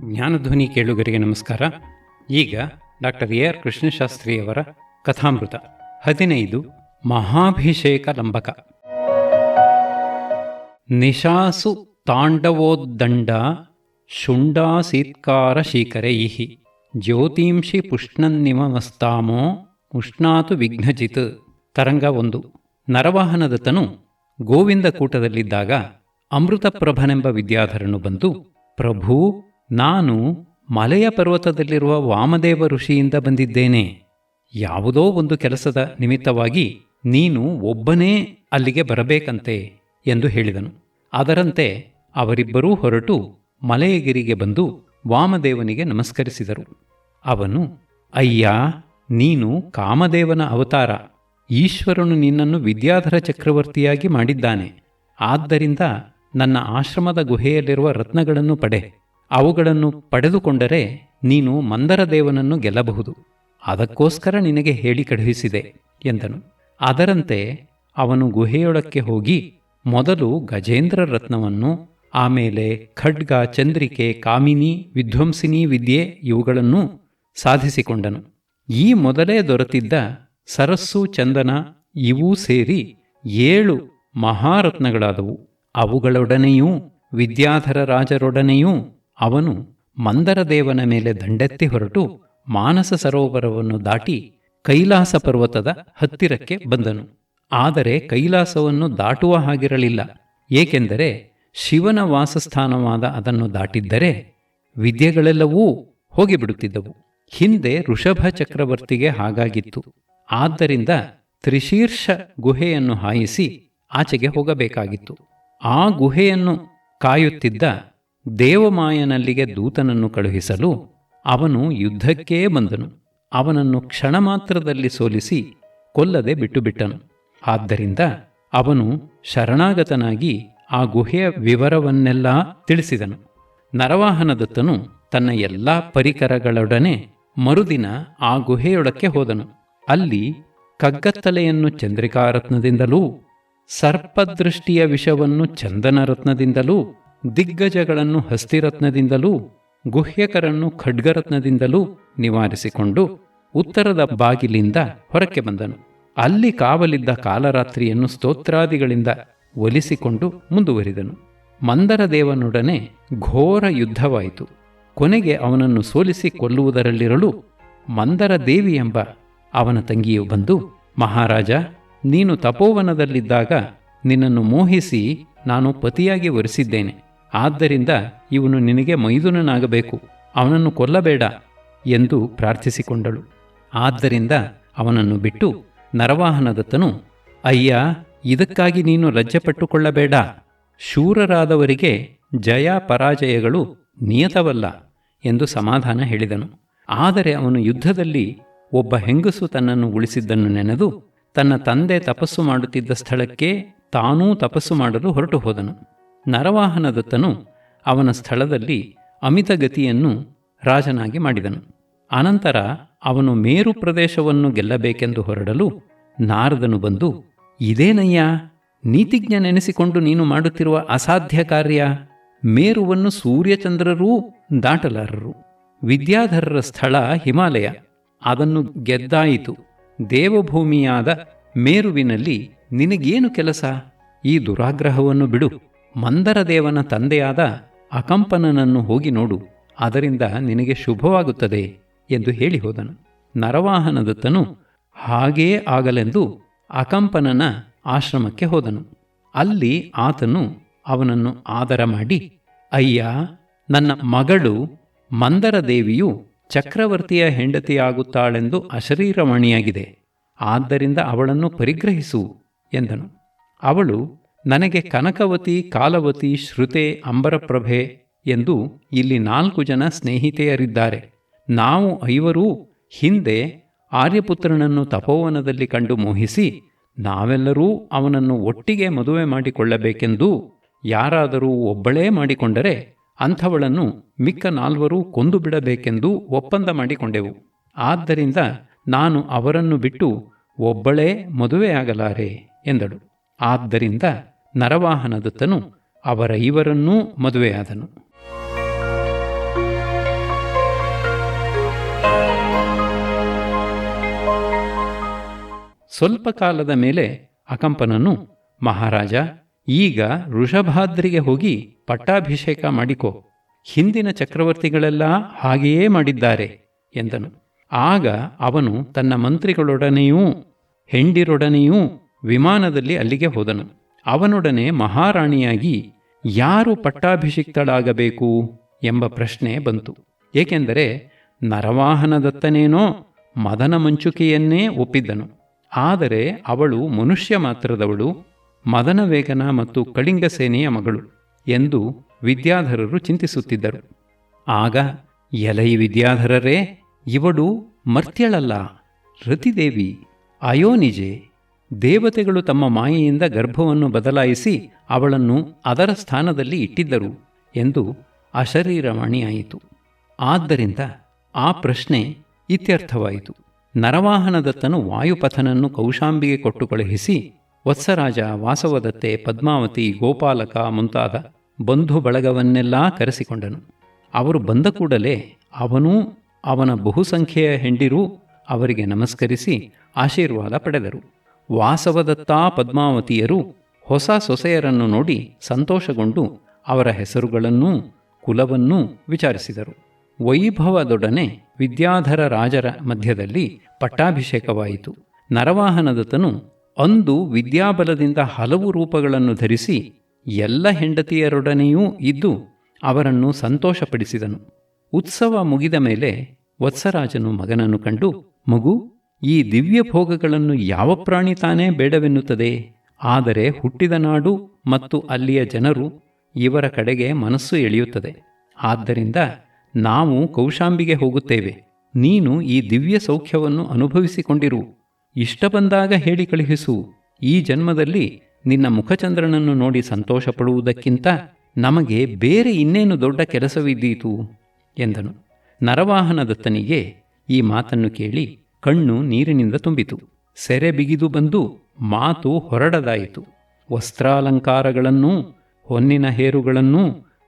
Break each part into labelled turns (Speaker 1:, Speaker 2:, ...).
Speaker 1: ಜ್ಞಾನಧ್ವನಿ ಕೇಳುಗರಿಗೆ ನಮಸ್ಕಾರ. ಈಗ ಡಾಕ್ಟರ್ ಎ ಆರ್ ಕೃಷ್ಣಶಾಸ್ತ್ರಿಯವರ ಕಥಾಮೃತ 15 ಮಹಾಭಿಷೇಕ ಲಂಬಕ. ನಿಶಾಸು ತಾಂಡವೋದ್ದಂಡ ಶುಂಡಾಸೀತ್ಕಾರ ಶೀಕರೈಃ ಜ್ಯೋತಿಂಷಿ ಪುಷ್ಣನ್ನಿಮಮಸ್ತಾಮೋ ಉಷ್ಣಾತು ವಿಘ್ನಜಿತ್. ತರಂಗ 1. ನರವಾಹನದತ್ತನು ಗೋವಿಂದ ಕೂಟದಲ್ಲಿದ್ದಾಗ ಅಮೃತಪ್ರಭನೆಂಬ ವಿದ್ಯಾಧರನು ಬಂದು, ಪ್ರಭು, ನಾನು ಮಲೆಯ ಪರ್ವತದಲ್ಲಿರುವ ವಾಮದೇವ ಋಷಿಯಿಂದ ಬಂದಿದ್ದೇನೆ. ಯಾವುದೋ ಒಂದು ಕೆಲಸದ ನಿಮಿತ್ತವಾಗಿ ನೀನು ಒಬ್ಬನೇ ಅಲ್ಲಿಗೆ ಬರಬೇಕಂತೆ ಎಂದು ಹೇಳಿದನು. ಅದರಂತೆ ಅವರಿಬ್ಬರೂ ಹೊರಟು ಮಲೆಯಗಿರಿಗೆ ಬಂದು ವಾಮದೇವನಿಗೆ ನಮಸ್ಕರಿಸಿದರು. ಅವನು, ಅಯ್ಯ, ನೀನು ಕಾಮದೇವನ ಅವತಾರ. ಈಶ್ವರನು ನಿನ್ನನ್ನು ವಿದ್ಯಾಧರ ಚಕ್ರವರ್ತಿಯಾಗಿ ಮಾಡಿದ್ದಾನೆ. ಆದ್ದರಿಂದ ನನ್ನ ಆಶ್ರಮದ ಗುಹೆಯಲ್ಲಿರುವ ರತ್ನಗಳನ್ನು ಪಡೆ. ಅವುಗಳನ್ನು ಪಡೆದುಕೊಂಡರೆ ನೀನು ಮಂದರದೇವನನ್ನು ಗೆಲ್ಲಬಹುದು. ಅದಕ್ಕೋಸ್ಕರ ನಿನಗೆ ಹೇಳಿ ಕಳುಹಿಸಿದೆ ಎಂದನು. ಅದರಂತೆ ಅವನು ಗುಹೆಯೊಳಕ್ಕೆ ಹೋಗಿ ಮೊದಲು ಗಜೇಂದ್ರ ರತ್ನವನ್ನು, ಆಮೇಲೆ ಖಡ್ಗ, ಚಂದ್ರಿಕೆ, ಕಾಮಿನಿ, ವಿಧ್ವಂಸಿನಿ ವಿದ್ಯೆ ಇವುಗಳನ್ನು ಸಾಧಿಸಿಕೊಂಡನು. ಈ ಮೊದಲೇ ದೊರೆತಿದ್ದ ಸರಸ್ಸು, ಚಂದನ ಇವೂ ಸೇರಿ 7 ಮಹಾರತ್ನಗಳಾದವು. ಅವುಗಳೊಡನೆಯೂ ವಿದ್ಯಾಧರ ರಾಜರೊಡನೆಯೂ ಅವನು ಮಂದರದೇವನ ಮೇಲೆ ದಂಡೆತ್ತಿ ಹೊರಟು ಮಾನಸ ಸರೋವರವನ್ನು ದಾಟಿ ಕೈಲಾಸ ಪರ್ವತದ ಹತ್ತಿರಕ್ಕೆ ಬಂದನು. ಆದರೆ ಕೈಲಾಸವನ್ನು ದಾಟುವ ಹಾಗಿರಲಿಲ್ಲ. ಏಕೆಂದರೆ ಶಿವನ ವಾಸಸ್ಥಾನವಾದ ಅದನ್ನು ದಾಟಿದ್ದರೆ ವಿದ್ಯೆಗಳೆಲ್ಲವೂ ಹೋಗಿಬಿಡುತ್ತಿದ್ದವು. ಹಿಂದೆ ಋಷಭ ಚಕ್ರವರ್ತಿಗೆ ಹಾಗಾಗಿತ್ತು. ಆದ್ದರಿಂದ ತ್ರಿಶೀರ್ಷ ಗುಹೆಯನ್ನು ಹಾಯಿಸಿ ಆಚೆಗೆ ಹೋಗಬೇಕಾಗಿತ್ತು. ಆ ಗುಹೆಯನ್ನು ಕಾಯುತ್ತಿದ್ದ ದೇವಮಾಯನಲ್ಲಿಗೆ ದೂತನನ್ನು ಕಳುಹಿಸಲು ಅವನು ಯುದ್ಧಕ್ಕೇ ಬಂದನು. ಅವನನ್ನು ಕ್ಷಣ ಮಾತ್ರದಲ್ಲಿ ಸೋಲಿಸಿ ಕೊಲ್ಲದೆ ಬಿಟ್ಟುಬಿಟ್ಟನು. ಆದ್ದರಿಂದ ಅವನು ಶರಣಾಗತನಾಗಿ ಆ ಗುಹೆಯ ವಿವರವನ್ನೆಲ್ಲ ತಿಳಿಸಿದನು. ನರವಾಹನದತ್ತನು ತನ್ನ ಎಲ್ಲ ಪರಿಕರಗಳೊಡನೆ ಮರುದಿನ ಆ ಗುಹೆಯೊಳಕ್ಕೆ ಹೋದನು. ಅಲ್ಲಿ ಕಗ್ಗತ್ತಲೆಯನ್ನು ಚಂದ್ರಿಕಾರತ್ನದಿಂದಲೂ, ಸರ್ಪದೃಷ್ಟಿಯ ವಿಷವನ್ನು ಚಂದನರತ್ನದಿಂದಲೂ, ದಿಗ್ಗಜಗಳನ್ನು ಹಸ್ತಿರತ್ನದಿಂದಲೂ, ಗುಹ್ಯಕರನ್ನು ಖಡ್ಗರತ್ನದಿಂದಲೂ ನಿವಾರಿಸಿಕೊಂಡು ಉತ್ತರದ ಬಾಗಿಲಿಂದ ಹೊರಕ್ಕೆ ಬಂದನು. ಅಲ್ಲಿ ಕಾವಲಿದ್ದ ಕಾಲರಾತ್ರಿಯನ್ನು ಸ್ತೋತ್ರಾದಿಗಳಿಂದ ಒಲಿಸಿಕೊಂಡು ಮುಂದುವರಿದನು. ಮಂದರದೇವನೊಡನೆ ಘೋರ ಯುದ್ಧವಾಯಿತು. ಕೊನೆಗೆ ಅವನನ್ನು ಸೋಲಿಸಿ ಕೊಲ್ಲುವುದರಲ್ಲಿರಲು ಮಂದರ ದೇವಿ ಎಂಬ ಅವನ ತಂಗಿಯು ಬಂದು, ಮಹಾರಾಜ, ನೀನು ತಪೋವನದಲ್ಲಿದ್ದಾಗ ನಿನ್ನನ್ನು ಮೋಹಿಸಿ ನಾನು ಪತಿಯಾಗಿ ವರಿಸಿದ್ದೇನೆ. ಆದ್ದರಿಂದ ಇವನು ನಿನಗೆ ಮೈದುನನಾಗಬೇಕು, ಅವನನ್ನು ಕೊಲ್ಲಬೇಡ ಎಂದು ಪ್ರಾರ್ಥಿಸಿಕೊಂಡಳು. ಆದ್ದರಿಂದ ಅವನನ್ನು ಬಿಟ್ಟು ನರವಾಹನದತ್ತನು, ಅಯ್ಯ, ಇದಕ್ಕಾಗಿ ನೀನು ಲಜ್ಜೆಪಟ್ಟುಕೊಳ್ಳಬೇಡ. ಶೂರರಾದವರಿಗೆ ಜಯ ಪರಾಜಯಗಳು ನಿಯತವಲ್ಲ ಎಂದು ಸಮಾಧಾನ ಹೇಳಿದನು. ಆದರೆ ಅವನು ಯುದ್ಧದಲ್ಲಿ ಒಬ್ಬ ಹೆಂಗಸು ತನ್ನನ್ನು ಉಳಿಸಿದ್ದನ್ನು ನೆನೆದು ತನ್ನ ತಂದೆ ತಪಸ್ಸು ಮಾಡುತ್ತಿದ್ದ ಸ್ಥಳಕ್ಕೆ ತಾನೂ ತಪಸ್ಸು ಮಾಡಲು ಹೊರಟು ಹೋದನು. ನರವಾಹನದತ್ತನು ಅವನ ಸ್ಥಳದಲ್ಲಿ ಅಮಿತಗತಿಯನ್ನು ರಾಜನಾಗಿ ಮಾಡಿದನು. ಅನಂತರ ಅವನು ಮೇರು ಪ್ರದೇಶವನ್ನು ಗೆಲ್ಲಬೇಕೆಂದು ಹೊರಡಲು ನಾರದನು ಬಂದು, ಇದೇನಯ್ಯ, ನೀತಿಜ್ಞನೆನಿಸಿಕೊಂಡು ನೀನು ಮಾಡುತ್ತಿರುವ ಅಸಾಧ್ಯ ಕಾರ್ಯ. ಮೇರುವನ್ನು ಸೂರ್ಯಚಂದ್ರರೂ ದಾಟಲಾರರು. ವಿದ್ಯಾಧರರ ಸ್ಥಳ ಹಿಮಾಲಯ, ಅದನ್ನು ಗೆದ್ದಾಯಿತು. ದೇವಭೂಮಿಯಾದ ಮೇರುವಿನಲ್ಲಿ ನಿನಗೇನು ಕೆಲಸ? ಈ ದುರಾಗ್ರಹವನ್ನು ಬಿಡು. ಮಂದರದೇವನ ತಂದೆಯಾದ ಅಕಂಪನನನ್ನು ಹೋಗಿ ನೋಡು, ಅದರಿಂದ ನಿನಗೆ ಶುಭವಾಗುತ್ತದೆ ಎಂದು ಹೇಳಿ ಹೋದನು. ನರವಾಹನದತ್ತನು ಹಾಗೇ ಆಗಲೆಂದು ಅಕಂಪನನ ಆಶ್ರಮಕ್ಕೆ ಹೋದನು. ಅಲ್ಲಿ ಆತನು ಅವನನ್ನು ಆದರ ಮಾಡಿ, ಅಯ್ಯ, ನನ್ನ ಮಗಳು ಮಂದರದೇವಿಯು ಚಕ್ರವರ್ತಿಯ ಹೆಂಡತಿಯಾಗುತ್ತಾಳೆಂದು ಅಶರೀರವಾಣಿಯಾಗಿದೆ. ಆದ್ದರಿಂದ ಅವಳನ್ನು ಪರಿಗ್ರಹಿಸು ಎಂದನು. ಅವಳು, ನನಗೆ ಕನಕವತಿ, ಕಾಲವತಿ, ಶ್ರುತೆ, ಅಂಬರಪ್ರಭೆ ಎಂದು ಇಲ್ಲಿ 4 ಜನ ಸ್ನೇಹಿತೆಯರಿದ್ದಾರೆ. ನಾವು 5 ಹಿಂದೆ ಆರ್ಯಪುತ್ರನನ್ನು ತಪೋವನದಲ್ಲಿ ಕಂಡು ಮೋಹಿಸಿ ನಾವೆಲ್ಲರೂ ಅವನನ್ನು ಒಟ್ಟಿಗೆ ಮದುವೆ ಮಾಡಿಕೊಳ್ಳಬೇಕೆಂದು ಯಾರಾದರೂ ಒಬ್ಬಳೇ ಮಾಡಿಕೊಂಡರೆ ಅಂಥವಳನ್ನು ಮಿಕ್ಕ 4 ಕೊಂದು ಬಿಡಬೇಕೆಂದು ಒಪ್ಪಂದ ಮಾಡಿಕೊಂಡೆವು. ಆದ್ದರಿಂದ ನಾನು ಅವರನ್ನು ಬಿಟ್ಟು ಒಬ್ಬಳೇ ಮದುವೆಯಾಗಲಾರೆ ಎಂದಳು. ಆದ್ದರಿಂದ ನರವಾಹನದತ್ತನು ಅವರ 5ರನ್ನೂ ಮದುವೆಯಾದನು. ಸ್ವಲ್ಪ ಕಾಲದ ಮೇಲೆ ಅಕಂಪನನು, ಮಹಾರಾಜ, ಈಗ ವೃಷಭಾದ್ರಿಗೆ ಹೋಗಿ ಪಟ್ಟಾಭಿಷೇಕ ಮಾಡಿಕೋ, ಹಿಂದಿನ ಚಕ್ರವರ್ತಿಗಳೆಲ್ಲ ಹಾಗೆಯೇ ಮಾಡಿದ್ದಾರೆ ಎಂದನು. ಆಗ ಅವನು ತನ್ನ ಮಂತ್ರಿಗಳೊಡನೆಯೂ ಹೆಂಡಿರೊಡನೆಯೂ ವಿಮಾನದಲ್ಲಿ ಅಲ್ಲಿಗೆ ಹೋದನು. ಅವನೊಡನೆ ಮಹಾರಾಣಿಯಾಗಿ ಯಾರು ಪಟ್ಟಾಭಿಷಿಕ್ತಳಾಗಬೇಕು ಎಂಬ ಪ್ರಶ್ನೆ ಬಂತು. ಏಕೆಂದರೆ ನರವಾಹನದತ್ತನೇನೋ ಮದನ ಮಂಚುಕೆಯನ್ನೇ ಒಪ್ಪಿದ್ದನು. ಆದರೆ ಅವಳು ಮನುಷ್ಯ ಮಾತ್ರದವಳು, ಮದನವೇಗನ ಮತ್ತು ಕಳಿಂಗ ಸೇನೆಯ ಮಗಳು ಎಂದು ವಿದ್ಯಾಧರರು ಚಿಂತಿಸುತ್ತಿದ್ದರು. ಆಗ, ಎಲೈ ವಿದ್ಯಾಧರರೇ, ಇವಳು ಮರ್ತ್ಯಳಲ್ಲ, ರತಿದೇವಿ, ಅಯೋನಿಜೆ. ದೇವತೆಗಳು ತಮ್ಮ ಮಾಯೆಯಿಂದ ಗರ್ಭವನ್ನು ಬದಲಾಯಿಸಿ ಅವಳನ್ನು ಅದರ ಸ್ಥಾನದಲ್ಲಿ ಇಟ್ಟಿದ್ದರು ಎಂದು ಅಶರೀರವಾಣಿಯಾಯಿತು. ಆದ್ದರಿಂದ ಆ ಪ್ರಶ್ನೆ ಇತ್ಯರ್ಥವಾಯಿತು. ನರವಾಹನದತ್ತನು ವಾಯುಪಥನನ್ನು ಕೌಶಾಂಬಿಗೆ ಕೊಟ್ಟು ಕಳುಹಿಸಿ ವತ್ಸರಾಜ, ವಾಸವದತ್ತೆ, ಪದ್ಮಾವತಿ, ಗೋಪಾಲಕ ಮುಂತಾದ ಬಂಧು ಬಳಗವನ್ನೆಲ್ಲ ಕರೆಸಿಕೊಂಡನು. ಅವರು ಬಂದ ಕೂಡಲೇ ಅವನೂ ಅವನ ಬಹುಸಂಖ್ಯೆಯ ಹೆಂಡಿರೂ ಅವರಿಗೆ ನಮಸ್ಕರಿಸಿ ಆಶೀರ್ವಾದ ಪಡೆದರು. ವಾಸವದತ್ತ, ಪದ್ಮಾವತಿಯರು ಹೊಸ ಸೊಸೆಯರನ್ನು ನೋಡಿ ಸಂತೋಷಗೊಂಡು ಅವರ ಹೆಸರುಗಳನ್ನೂ ಕುಲವನ್ನೂ ವಿಚಾರಿಸಿದರು. ವೈಭವದೊಡನೆ ವಿದ್ಯಾಧರ ರಾಜರ ಮಧ್ಯದಲ್ಲಿ ಪಟ್ಟಾಭಿಷೇಕವಾಯಿತು. ನರವಾಹನದತ್ತನು ಅಂದು ವಿದ್ಯಾಬಲದಿಂದ ಹಲವು ರೂಪಗಳನ್ನು ಧರಿಸಿ ಎಲ್ಲ ಹೆಂಡತಿಯರೊಡನೆಯೂ ಇದ್ದು ಅವರನ್ನು ಸಂತೋಷಪಡಿಸಿದನು. ಉತ್ಸವ ಮುಗಿದ ಮೇಲೆ ವತ್ಸರಾಜನು ಮಗನನ್ನು ಕಂಡು, ಮಗು, ಈ ದಿವ್ಯ ಭೋಗಗಳನ್ನು ಯಾವ ಪ್ರಾಣಿ ತಾನೇ ಬೇಡವೆನ್ನುತ್ತದೆ? ಆದರೆ ಹುಟ್ಟಿದ ನಾಡು ಮತ್ತು ಅಲ್ಲಿಯ ಜನರು ಇವರ ಕಡೆಗೆ ಮನಸ್ಸು ಎಳೆಯುತ್ತದೆ. ಆದ್ದರಿಂದ ನಾವು ಕೌಶಾಂಬಿಗೆ ಹೋಗುತ್ತೇವೆ. ನೀನು ಈ ದಿವ್ಯ ಸೌಖ್ಯವನ್ನು ಅನುಭವಿಸಿಕೊಂಡಿರು. ಇಷ್ಟ ಬಂದಾಗ ಹೇಳಿ ಕಳುಹಿಸು. ಈ ಜನ್ಮದಲ್ಲಿ ನಿನ್ನ ಮುಖಚಂದ್ರನನ್ನು ನೋಡಿ ಸಂತೋಷಪಡುವುದಕ್ಕಿಂತ ನಮಗೆ ಬೇರೆ ಇನ್ನೇನು ದೊಡ್ಡ ಕೆಲಸವಿದ್ದೀತು ಎಂದನು. ನರವಾಹನದತ್ತನಿಗೆ ಈ ಮಾತನ್ನು ಕೇಳಿ ಕಣ್ಣು ನೀರಿನಿಂದ ತುಂಬಿತು. ಸೆರೆ ಬಿಗಿದು ಬಂದು ಮಾತು ಹೊರಡದಾಯಿತು. ವಸ್ತ್ರಾಲಂಕಾರಗಳನ್ನೂ ಹೊನ್ನಿನ ಹೇರುಗಳನ್ನೂ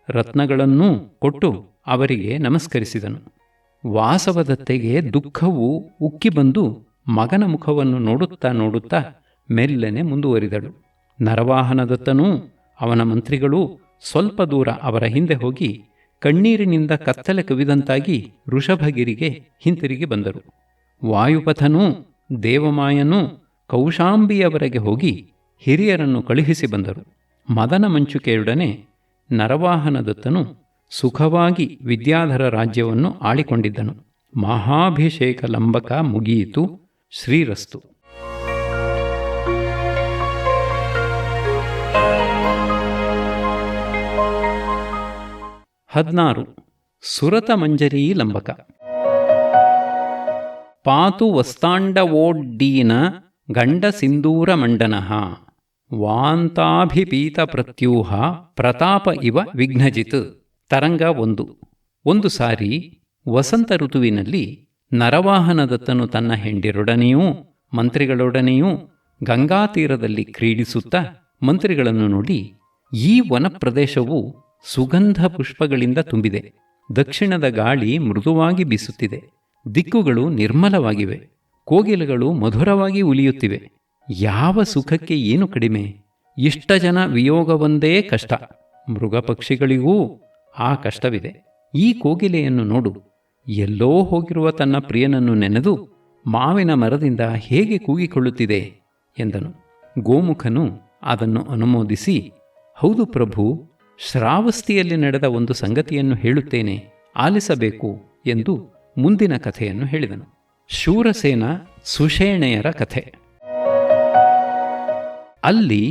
Speaker 1: ರತ್ನಗಳನ್ನೂ ಕೊಟ್ಟು ಅವರಿಗೆ ನಮಸ್ಕರಿಸಿದನು. ವಾಸವದತ್ತೆಗೆ ದುಃಖವು ಉಕ್ಕಿ ಬಂದು ಮಗನ ಮುಖವನ್ನು ನೋಡುತ್ತಾ ನೋಡುತ್ತಾ ಮೆಲ್ಲನೆ ಮುಂದುವರಿದಳು. ನರವಾಹನದತ್ತನೂ ಅವನ ಮಂತ್ರಿಗಳೂ ಸ್ವಲ್ಪ ದೂರ ಅವರ ಹಿಂದೆ ಹೋಗಿ ಕಣ್ಣೀರಿನಿಂದ ಕತ್ತಲೆ ಕವಿದಂತಾಗಿ ವೃಷಭಗಿರಿಗೆ ಹಿಂತಿರುಗಿ ಬಂದರು. ವಾಯುಪಥನೂ ದೇವಮಾಯನೂ ಕೌಶಾಂಬಿಯವರೆಗೆ ಹೋಗಿ ಹಿರಿಯರನ್ನು ಕಳುಹಿಸಿ ಬಂದರು. ಮದನ ಮಂಚುಕೆಯೊಡನೆ ನರವಾಹನದತ್ತನು ಸುಖವಾಗಿ ವಿದ್ಯಾಧರ ರಾಜ್ಯವನ್ನು ಆಳಿಕೊಂಡಿದ್ದನು. ಮಹಾಭಿಷೇಕ ಲಂಬಕ ಮುಗಿಯಿತು. ಶ್ರೀರಸ್ತು. 16. ಸುರತ ಮಂಜರೀ ಲಂಬಕ. ಪಾತು ವಸ್ತಾಂಡವೋಡ್ಡೀನ ಗಂಡ ಸಿಂಧೂರ ಮಂಡನಃ ವಾಂತಾಭಿಪೀತ ಪ್ರತ್ಯೂಹ ಪ್ರತಾಪ ಇವ ವಿಘ್ನಜಿತ್. ತರಂಗ 1. ಒಂದು ಸಾರಿ ವಸಂತ ಋತುವಿನಲ್ಲಿ ನರವಾಹನದತ್ತನು ತನ್ನ ಹೆಂಡಿರೊಡನೆಯೂ ಮಂತ್ರಿಗಳೊಡನೆಯೂ ಗಂಗಾತೀರದಲ್ಲಿ ಕ್ರೀಡಿಸುತ್ತಾ ಮಂತ್ರಿಗಳನ್ನು ನೋಡಿ, ಈ ವನಪ್ರದೇಶವು ಸುಗಂಧ ಪುಷ್ಪಗಳಿಂದ ತುಂಬಿದೆ. ದಕ್ಷಿಣದ ಗಾಳಿ ಮೃದುವಾಗಿ ಬೀಸುತ್ತಿದೆ. ದಿಕ್ಕುಗಳು ನಿರ್ಮಲವಾಗಿವೆ. ಕೋಗಿಲೆಗಳು ಮಧುರವಾಗಿ ಉಲಿಯುತ್ತಿವೆ. ಯಾವ ಸುಖಕ್ಕೆ ಏನು ಕಡಿಮೆ? ಇಷ್ಟ ಜನ ವಿಯೋಗವೊಂದೇ ಕಷ್ಟ. ಮೃಗಪಕ್ಷಿಗಳಿಗೂ ಆ ಕಷ್ಟವಿದೆ. ಈ ಕೋಗಿಲೆಯನ್ನು ನೋಡು, ಎಲ್ಲೋ ಹೋಗಿರುವ ತನ್ನ ಪ್ರಿಯನನ್ನು ನೆನೆದು ಮಾವಿನ ಮರದಿಂದ ಹೇಗೆ ಕೂಗಿಕೊಳ್ಳುತ್ತಿದೆ ಎಂದನು. ಗೋಮುಖನು ಅದನ್ನು ಅನುಮೋದಿಸಿ, ಹೌದು ಪ್ರಭು, ಶ್ರಾವಸ್ತಿಯಲ್ಲಿ ನಡೆದ ಒಂದು ಸಂಗತಿಯನ್ನು ಹೇಳುತ್ತೇನೆ, ಆಲಿಸಬೇಕು ಎಂದು ಮುಂದಿನ ಕಥೆಯನ್ನು ಹೇಳಿದನು. ಶೂರಸೇನ ಸುಷೇಣೆಯರ ಕಥೆ. ಅಲ್ಲಿ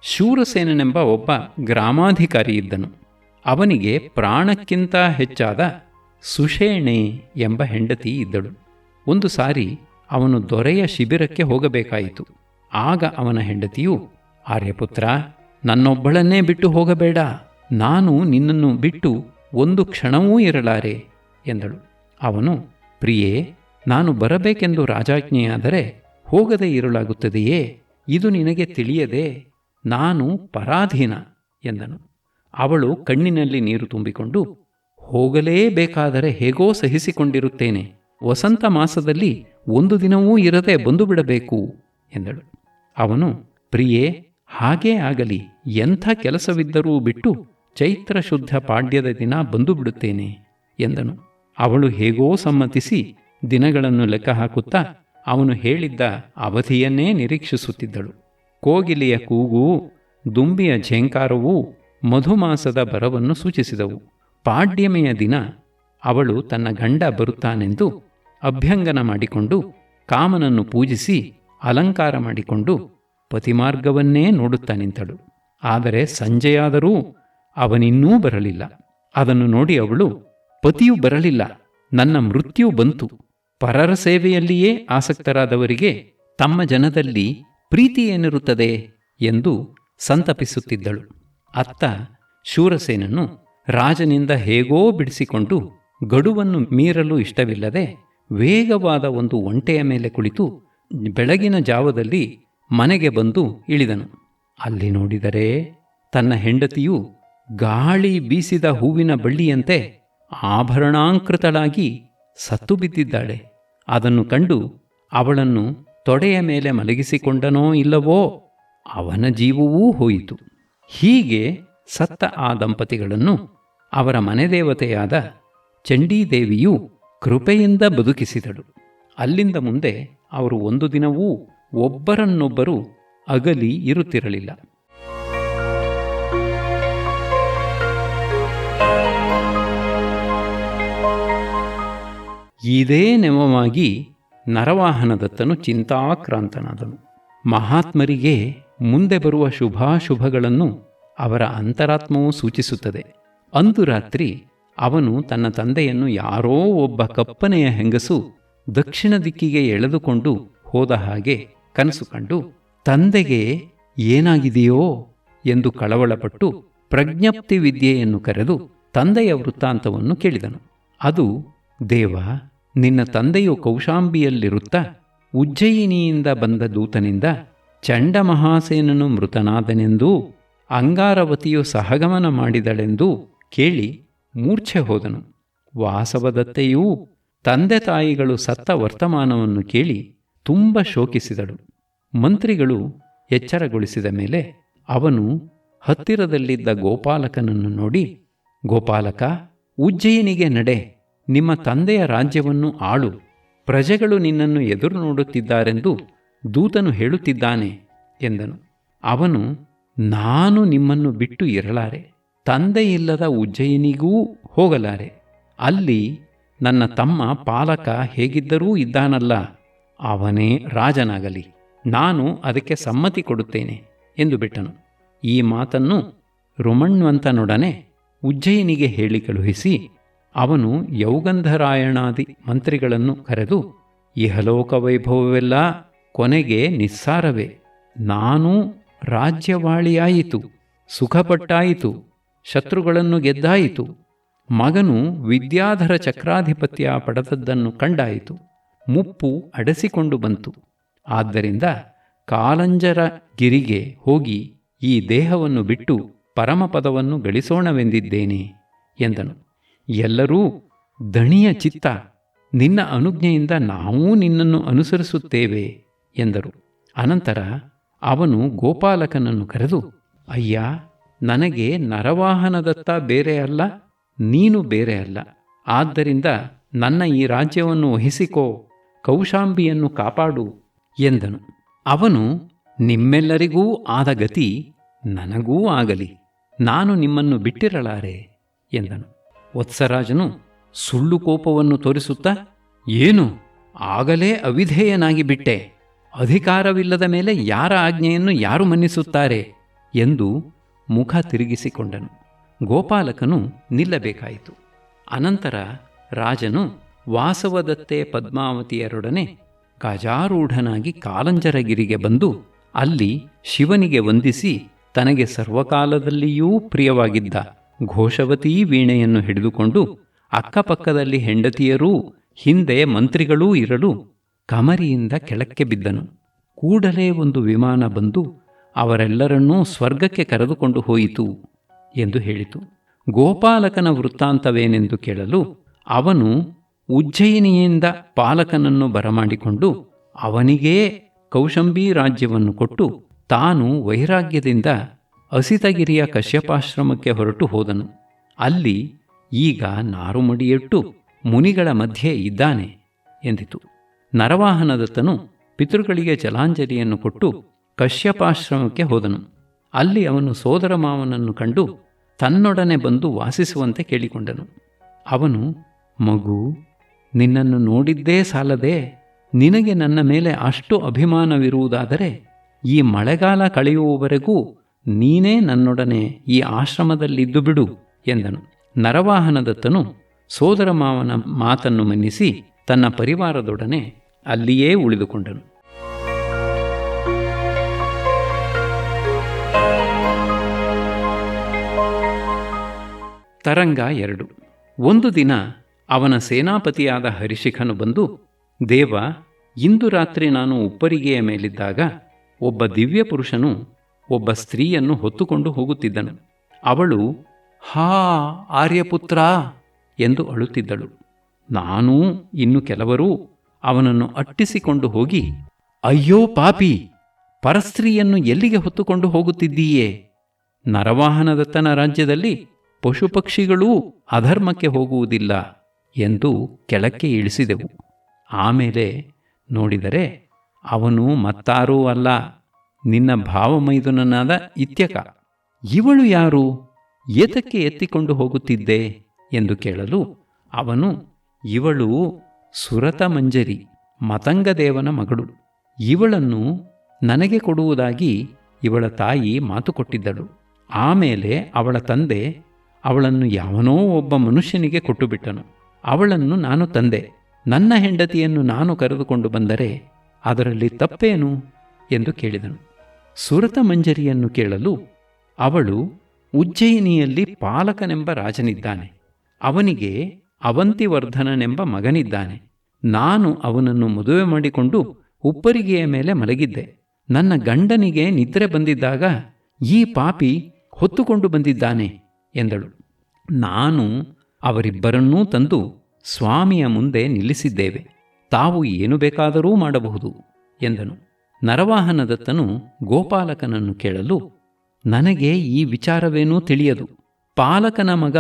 Speaker 1: ಶೂರಸೇನೆಂಬ ಒಬ್ಬ ಗ್ರಾಮಾಧಿಕಾರಿ ಇದ್ದನು. ಅವನಿಗೆ ಪ್ರಾಣಕ್ಕಿಂತ ಹೆಚ್ಚಾದ ಸುಷೇಣೆ ಎಂಬ ಹೆಂಡತಿ ಇದ್ದಳು. ಒಂದು ಸಾರಿ ಅವನು ದೊರೆಯ ಶಿಬಿರಕ್ಕೆ ಹೋಗಬೇಕಾಯಿತು. ಆಗ ಅವನ ಹೆಂಡತಿಯು, ಆರ್ಯಪುತ್ರ, ನನ್ನೊಬ್ಬಳನ್ನೇ ಬಿಟ್ಟು ಹೋಗಬೇಡ, ನಾನು ನಿನ್ನನ್ನು ಬಿಟ್ಟು ಒಂದು ಕ್ಷಣವೂ ಇರಲಾರೆ ಎಂದಳು. ಅವನು, ಪ್ರಿಯೇ, ನಾನು ಬರಬೇಕೆಂದು ರಾಜಾಜ್ಞೆಯಾದರೆ ಹೋಗದೆ ಇರಲಾಗುತ್ತದೆಯೇ? ಇದು ನಿನಗೆ ತಿಳಿಯದೆ ನಾನು ಪರಾಧೀನ ಎಂದನು. ಅವಳು ಕಣ್ಣಿನಲ್ಲಿ ನೀರು ತುಂಬಿಕೊಂಡು, ಹೋಗಲೇಬೇಕಾದರೆ ಹೇಗೋ ಸಹಿಸಿಕೊಂಡಿರುತ್ತೇನೆ. ವಸಂತ ಮಾಸದಲ್ಲಿ ಒಂದು ದಿನವೂ ಇರದೆ ಬಂದು ಬಿಡಬೇಕು ಎಂದಳು. ಅವನು, ಪ್ರಿಯೇ, ಹಾಗೇ ಆಗಲಿ, ಎಂಥ ಕೆಲಸವಿದ್ದರೂ ಬಿಟ್ಟು ಚೈತ್ರ ಶುದ್ಧ ಪಾಡ್ಯದ ದಿನ ಬಂದು ಬಿಡುತ್ತೇನೆ ಎಂದನು. ಅವಳು ಹೇಗೋ ಸಮ್ಮತಿಸಿ ದಿನಗಳನ್ನು ಲೆಕ್ಕ ಹಾಕುತ್ತಾ ಅವನು ಹೇಳಿದ್ದ ಅವಧಿಯನ್ನೇ ನಿರೀಕ್ಷಿಸುತ್ತಿದ್ದಳು. ಕೋಗಿಲೆಯ ಕೂಗು, ದುಂಬಿಯ ಝೇಂಕಾರವೂ ಮಧುಮಾಸದ ಬರವನ್ನು ಸೂಚಿಸಿದವು. ಪಾಡ್ಯಮೆಯ ದಿನ ಅವಳು ತನ್ನ ಗಂಡ ಬರುತ್ತಾನೆಂದು ಅಭ್ಯಂಗನ ಮಾಡಿಕೊಂಡು ಕಾಮನನ್ನು ಪೂಜಿಸಿ ಅಲಂಕಾರ ಮಾಡಿಕೊಂಡು ಪತಿಮಾರ್ಗವನ್ನೇ ನೋಡುತ್ತಾ ನಿಂತಳು. ಆದರೆ ಸಂಜೆಯಾದರೂ ಅವನಿನ್ನೂ ಬರಲಿಲ್ಲ. ಅದನ್ನು ನೋಡಿ ಅವಳು, ಪತಿಯು ಬರಲಿಲ್ಲ, ನನ್ನ ಮೃತ್ಯು ಬಂತು. ಪರರ ಸೇವೆಯಲ್ಲಿಯೇ ಆಸಕ್ತರಾದವರಿಗೆ ತಮ್ಮ ಜನದಲ್ಲಿ ಪ್ರೀತಿ ಏನಿರುತ್ತದೆ ಎಂದು ಸಂತಪಿಸುತ್ತಿದ್ದಳು. ಅತ್ತ ಶೂರಸೇನನು ರಾಜನಿಂದ ಹೇಗೋ ಬಿಡಿಸಿಕೊಂಡು ಗಡುವನ್ನು ಮೀರಲು ಇಷ್ಟವಿಲ್ಲದೆ ವೇಗವಾದ ಒಂದು ಒಂಟೆಯ ಮೇಲೆ ಕುಳಿತು ಬೆಳಗಿನ ಜಾವದಲ್ಲಿ ಮನೆಗೆ ಬಂದು ಇಳಿದನು. ಅಲ್ಲಿ ನೋಡಿದರೆ ತನ್ನ ಹೆಂಡತಿಯು ಗಾಳಿ ಬೀಸಿದ ಹೂವಿನ ಬಳ್ಳಿಯಂತೆ ಆಭರಣಾಂಕೃತಳಾಗಿ ಸತ್ತು ಬಿದ್ದಿದ್ದಾಳೆ. ಅದನ್ನು ಕಂಡು ಅವಳನ್ನು ತೊಡೆಯ ಮೇಲೆ ಮಲಗಿಸಿಕೊಂಡನೋ ಇಲ್ಲವೋ ಅವನ ಜೀವವೂ ಹೋಯಿತು. ಹೀಗೆ ಸತ್ತ ಆ ದಂಪತಿಗಳನ್ನು ಅವರ ಮನೆದೇವತೆಯಾದ ಚಂಡೀದೇವಿಯು ಕೃಪೆಯಿಂದ ಬದುಕಿಸಿದಳು. ಅಲ್ಲಿಂದ ಮುಂದೆ ಅವರು ಒಂದು ದಿನವೂ ಒಬ್ಬರನ್ನೊಬ್ಬರು ಅಗಲಿ ಇರುತ್ತಿರಲಿಲ್ಲ. ಇದೇ ನೆವವಾಗಿ ನರವಾಹನದತ್ತನು ಚಿಂತಾಕ್ರಾಂತನಾದನು. ಮಹಾತ್ಮರಿಗೆ ಮುಂದೆ ಬರುವ ಶುಭಾಶುಭಗಳನ್ನು ಅವರ ಅಂತರಾತ್ಮವು ಸೂಚಿಸುತ್ತದೆ. ಅಂದು ರಾತ್ರಿ ಅವನು ತನ್ನ ತಂದೆಯನ್ನು ಯಾರೋ ಒಬ್ಬ ಕಪ್ಪನೆಯ ಹೆಂಗಸು ದಕ್ಷಿಣ ದಿಕ್ಕಿಗೆ ಎಳೆದುಕೊಂಡು ಹೋದ ಹಾಗೆ ಕನಸು ಕಂಡು ತಂದೆಗೆ ಏನಾಗಿದೆಯೋ ಎಂದು ಕಳವಳಪಟ್ಟು ಪ್ರಜ್ಞಪ್ತಿ ವಿದ್ಯೆಯನ್ನು ಕರೆದು ತಂದೆಯ ವೃತ್ತಾಂತವನ್ನು ಕೇಳಿದನು. ಅದು, ದೇವ, ನಿನ್ನ ತಂದೆಯು ಕೌಶಾಂಬಿಯಲ್ಲಿರುತ್ತಾ ಉಜ್ಜಯಿನಿಯಿಂದ ಬಂದ ದೂತನಿಂದ ಚಂಡಮಹಾಸೇನನು ಮೃತನಾದನೆಂದೂ ಅಂಗಾರವತಿಯು ಸಹಗಮನ ಮಾಡಿದಳೆಂದೂ ಕೇಳಿ ಮೂರ್ಛೆ ಹೋದನು. ವಾಸವದತ್ತೆಯೂ ತಂದೆ ತಾಯಿಗಳು ಸತ್ತ ವರ್ತಮಾನವನ್ನು ಕೇಳಿ ತುಂಬ ಶೋಕಿಸಿದಳು. ಮಂತ್ರಿಗಳು ಎಚ್ಚರಗೊಳಿಸಿದ ಮೇಲೆ ಅವನು ಹತ್ತಿರದಲ್ಲಿದ್ದ ಗೋಪಾಲಕನನ್ನು ನೋಡಿ, ಗೋಪಾಲಕ, ಉಜ್ಜಯಿನಿಗೆ ನಡೆ, ನಿಮ್ಮ ತಂದೆಯ ರಾಜ್ಯವನ್ನು ಆಳು, ಪ್ರಜೆಗಳು ನಿನ್ನನ್ನು ಎದುರು ನೋಡುತ್ತಿದ್ದಾರೆಂದು ದೂತನು ಹೇಳುತ್ತಿದ್ದಾನೆ ಎಂದನು. ಅವನು, ನಾನು ನಿಮ್ಮನ್ನು ಬಿಟ್ಟು ಇರಲಾರೆ, ತಂದೆಯಿಲ್ಲದ ಉಜ್ಜಯಿನಿಗೂ ಹೋಗಲಾರೆ. ಅಲ್ಲಿ ನನ್ನ ತಮ್ಮ ಪಾಲಕ ಹೇಗಿದ್ದರೂ ಇದ್ದಾನಲ್ಲ, ಅವನೇ ರಾಜನಾಗಲಿ, ನಾನು ಅದಕ್ಕೆ ಸಮ್ಮತಿ ಕೊಡುತ್ತೇನೆ ಎಂದು ಬಿಟ್ಟನು. ಈ ಮಾತನ್ನು ರುಮಣ್ವಂತನೊಡನೆ ಉಜ್ಜಯಿನಿಗೆ ಹೇಳಿ ಕಳುಹಿಸಿ ಅವನು ಯೌಗಂಧರಾಯಣಾದಿ ಮಂತ್ರಿಗಳನ್ನು ಕರೆದು, ಇಹಲೋಕ ವೈಭವವೆಲ್ಲ ಕೊನೆಗೆ ನಿಸ್ಸಾರವೇ, ನಾನೂ ರಾಜ್ಯವಾಳಿಯಾಯಿತು, ಸುಖಪಟ್ಟಾಯಿತು, ಶತ್ರುಗಳನ್ನು ಗೆದ್ದಾಯಿತು, ಮಗನು ವಿದ್ಯಾಧರ ಚಕ್ರಾಧಿಪತ್ಯ ಪಡೆದದ್ದನ್ನು ಕಂಡಾಯಿತು, ಮುಪ್ಪು ಅಡಸಿಕೊಂಡು ಬಂತು. ಆದ್ದರಿಂದ ಕಾಲಂಜರ ಗಿರಿಗೆ ಹೋಗಿ ಈ ದೇಹವನ್ನು ಬಿಟ್ಟು ಪರಮಪದವನ್ನು ಗಳಿಸೋಣವೆಂದಿದ್ದೇನೆ ಎಂದನು. ಎಲ್ಲರೂ, ದಣಿಯ ಚಿತ್ತ, ನಿನ್ನ ಅನುಜ್ಞೆಯಿಂದ ನಾವೂ ನಿನ್ನನ್ನು ಅನುಸರಿಸುತ್ತೇವೆ ಎಂದರು. ಅನಂತರ ಅವನು ಗೋಪಾಲಕನನ್ನು ಕರೆದು, ಅಯ್ಯ, ನನಗೆ ನರವಾಹನದತ್ತ ಬೇರೆ ಅಲ್ಲ, ನೀನು ಬೇರೆ ಅಲ್ಲ. ಆದ್ದರಿಂದ ನನ್ನ ಈ ರಾಜ್ಯವನ್ನು ವಹಿಸಿಕೋ, ಕೌಶಾಂಬಿಯನ್ನು ಕಾಪಾಡು ಎಂದನು. ಅವನು, ನಿಮ್ಮೆಲ್ಲರಿಗೂ ಆದ ಗತಿ ನನಗೂ ಆಗಲಿ, ನಾನು ನಿಮ್ಮನ್ನು ಬಿಟ್ಟಿರಲಾರೆ ಎಂದನು. ವತ್ಸರಾಜನು ಸುಳ್ಳು ಕೋಪವನ್ನು ತೋರಿಸುತ್ತಾ, ಏನು, ಆಗಲೇ ಅವಿಧೇಯನಾಗಿ ಬಿಟ್ಟೆ, ಅಧಿಕಾರವಿಲ್ಲದ ಮೇಲೆ ಯಾರ ಆಜ್ಞೆಯನ್ನು ಯಾರು ಮನ್ನಿಸುತ್ತಾರೆ ಎಂದು ಮುಖ ತಿರುಗಿಸಿಕೊಂಡನು. ಗೋಪಾಲಕನು ನಿಲ್ಲಬೇಕಾಯಿತು. ಅನಂತರ ರಾಜನು ವಾಸವದತ್ತೆ ಪದ್ಮಾವತಿಯರೊಡನೆ ಗಜಾರೂಢನಾಗಿ ಕಾಲಂಜರಗಿರಿಗೆ ಬಂದು ಅಲ್ಲಿ ಶಿವನಿಗೆ ವಂದಿಸಿ ತನಗೆ ಸರ್ವಕಾಲದಲ್ಲಿಯೂ ಪ್ರಿಯವಾಗಿದ್ದ ಘೋಷವತೀ ವೀಣೆಯನ್ನು ಹಿಡಿದುಕೊಂಡು ಅಕ್ಕಪಕ್ಕದಲ್ಲಿ ಹೆಂಡತಿಯರೂ ಹಿಂದೆ ಮಂತ್ರಿಗಳೂ ಇರಲು ಕಮರಿಯಿಂದ ಕೆಳಕ್ಕೆ ಬಿದ್ದನು. ಕೂಡಲೇ ಒಂದು ವಿಮಾನ ಬಂದು ಅವರೆಲ್ಲರನ್ನೂ ಸ್ವರ್ಗಕ್ಕೆ ಕರೆದುಕೊಂಡು ಹೋಯಿತು ಎಂದು ಹೇಳಿತು. ಗೋಪಾಲಕನ ವೃತ್ತಾಂತವೇನೆಂದು ಕೇಳಲು ಅವನು ಉಜ್ಜಯಿನಿಯಿಂದ ಪಾಲಕನನ್ನು ಬರಮಾಡಿಕೊಂಡು ಅವನಿಗೇ ಕೌಶಂಬಿ ರಾಜ್ಯವನ್ನು ಕೊಟ್ಟು ತಾನು ವೈರಾಗ್ಯದಿಂದ ಅಸಿತಗಿರಿಯ ಕಶ್ಯಪಾಶ್ರಮಕ್ಕೆ ಹೊರಟು ಹೋದನು. ಅಲ್ಲಿ ಈಗ ನಾರುಮಡಿಯಿಟ್ಟು ಮುನಿಗಳ ಮಧ್ಯೆ ಇದ್ದಾನೆ ಎಂದಿತು. ನರವಾಹನದತ್ತನು ಪಿತೃಗಳಿಗೆ ಜಲಾಂಜಲಿಯನ್ನು ಕೊಟ್ಟು ಕಶ್ಯಪಾಶ್ರಮಕ್ಕೆ ಹೋದನು. ಅಲ್ಲಿ ಅವನು ಸೋದರ ಮಾವನನ್ನು ಕಂಡು ತನ್ನೊಡನೆ ಬಂದು ವಾಸಿಸುವಂತೆ ಕೇಳಿಕೊಂಡನು. ಅವನು, ಮಗು, ನಿನ್ನನ್ನು ನೋಡಿದ್ದೇ ಸಾಲದೆ ನಿನಗೆ ನನ್ನ ಮೇಲೆ ಅಷ್ಟು ಅಭಿಮಾನವಿರುವುದಾದರೆ ಈ ಮಳೆಗಾಲ ಕಳೆಯುವವರೆಗೂ ನೀನೇ ನನ್ನೊಡನೆ ಈ ಆಶ್ರಮದಲ್ಲಿದ್ದು ಬಿಡು ಎಂದನು. ನರವಾಹನದತ್ತನು ಸೋದರ ಮಾವನ ಮಾತನ್ನು ಮನ್ನಿಸಿ ತನ್ನ ಪರಿವಾರದೊಡನೆ ಅಲ್ಲಿಯೇ ಉಳಿದುಕೊಂಡನು. ತರಂಗ 2. ಒಂದು ದಿನ ಅವನ ಸೇನಾಪತಿಯಾದ ಹರಿಶಿಖನು ಬಂದು, ದೇವ, ಇಂದು ರಾತ್ರಿ ನಾನು ಉಪ್ಪರಿಗೆಯ ಮೇಲಿದ್ದಾಗ ಒಬ್ಬ ದಿವ್ಯ ಪುರುಷನು ಒಬ್ಬ ಸ್ತ್ರೀಯನ್ನು ಹೊತ್ತುಕೊಂಡು ಹೋಗುತ್ತಿದ್ದನು. ಅವಳು ಹಾ ಆರ್ಯಪುತ್ರ ಎಂದು ಅಳುತ್ತಿದ್ದಳು. ನಾನೂ ಇನ್ನು ಕೆಲವರೂ ಅವನನ್ನು ಅಟ್ಟಿಸಿಕೊಂಡು ಹೋಗಿ, ಅಯ್ಯೋ ಪಾಪಿ, ಪರಸ್ತ್ರೀಯನ್ನು ಎಲ್ಲಿಗೆ ಹೊತ್ತುಕೊಂಡು ಹೋಗುತ್ತಿದ್ದೀಯೇ? ನರವಾಹನದತ್ತನ ರಾಜ್ಯದಲ್ಲಿ ಪಶುಪಕ್ಷಿಗಳೂ ಅಧರ್ಮಕ್ಕೆ ಹೋಗುವುದಿಲ್ಲ ಎಂದು ಕೆಳಕ್ಕೆ ಇಳಿಸಿದೆವು. ಆಮೇಲೆ ನೋಡಿದರೆ ಅವನು ಮತ್ತಾರೂ ಅಲ್ಲ, ನಿನ್ನ ಭಾವಮೈದುನನಾದ ಇತ್ಯಕ. ಇವಳು ಯಾರು? ಏತಕ್ಕೆ ಎತ್ತಿಕೊಂಡು ಹೋಗುತ್ತಿದ್ದೆ ಎಂದು ಕೇಳಲು ಅವನು, ಇವಳು ಸುರತ ಮಂಜರಿ, ಮತಂಗದೇವನ ಮಗಳು. ಇವಳನ್ನು ನನಗೆ ಕೊಡುವುದಾಗಿ ಇವಳ ತಾಯಿ ಮಾತು ಕೊಟ್ಟಿದ್ದಳು. ಆಮೇಲೆ ಅವಳ ತಂದೆ ಅವಳನ್ನು ಯಾವನೋ ಒಬ್ಬ ಮನುಷ್ಯನಿಗೆ ಕೊಟ್ಟುಬಿಟ್ಟನು. ಅವಳನ್ನು ನಾನು ತಂದೆ. ನನ್ನ ಹೆಂಡತಿಯನ್ನು ನಾನು ಕರೆದುಕೊಂಡು ಬಂದರೆ ಅದರಲ್ಲಿ ತಪ್ಪೇನು ಎಂದು ಕೇಳಿದನು. ಸುರತ ಮಂಜರಿಯನ್ನು ಕೇಳಲು ಅವಳು, ಉಜ್ಜಯಿನಿಯಲ್ಲಿ ಪಾಲಕನೆಂಬ ರಾಜನಿದ್ದಾನೆ. ಅವನಿಗೆ ಅವಂತಿವರ್ಧನನೆಂಬ ಮಗನಿದ್ದಾನೆ. ನಾನು ಅವನನ್ನು ಮದುವೆ ಮಾಡಿಕೊಂಡು ಉಪ್ಪರಿಗೆಯ ಮೇಲೆ ಮಲಗಿದ್ದೆ. ನನ್ನ ಗಂಡನಿಗೆ ನಿದ್ರೆ ಬಂದಿದ್ದಾಗ ಈ ಪಾಪಿ ಹೊತ್ತುಕೊಂಡು ಬಂದಿದ್ದಾನೆ ಎಂದಳು. ನಾನು ಅವರಿಬ್ಬರನ್ನೂ ತಂದು ಸ್ವಾಮಿಯ ಮುಂದೆ ನಿಲ್ಲಿಸಿದ್ದೇವೆ. ತಾವು ಏನು ಬೇಕಾದರೂ ಮಾಡಬಹುದು ಎಂದನು. ನರವಾಹನದತ್ತನು ಗೋಪಾಲಕನನ್ನು ಕೇಳಲು, ನನಗೆ ಈ ವಿಚಾರವೇನೂ ತಿಳಿಯದು. ಪಾಲಕನ ಮಗ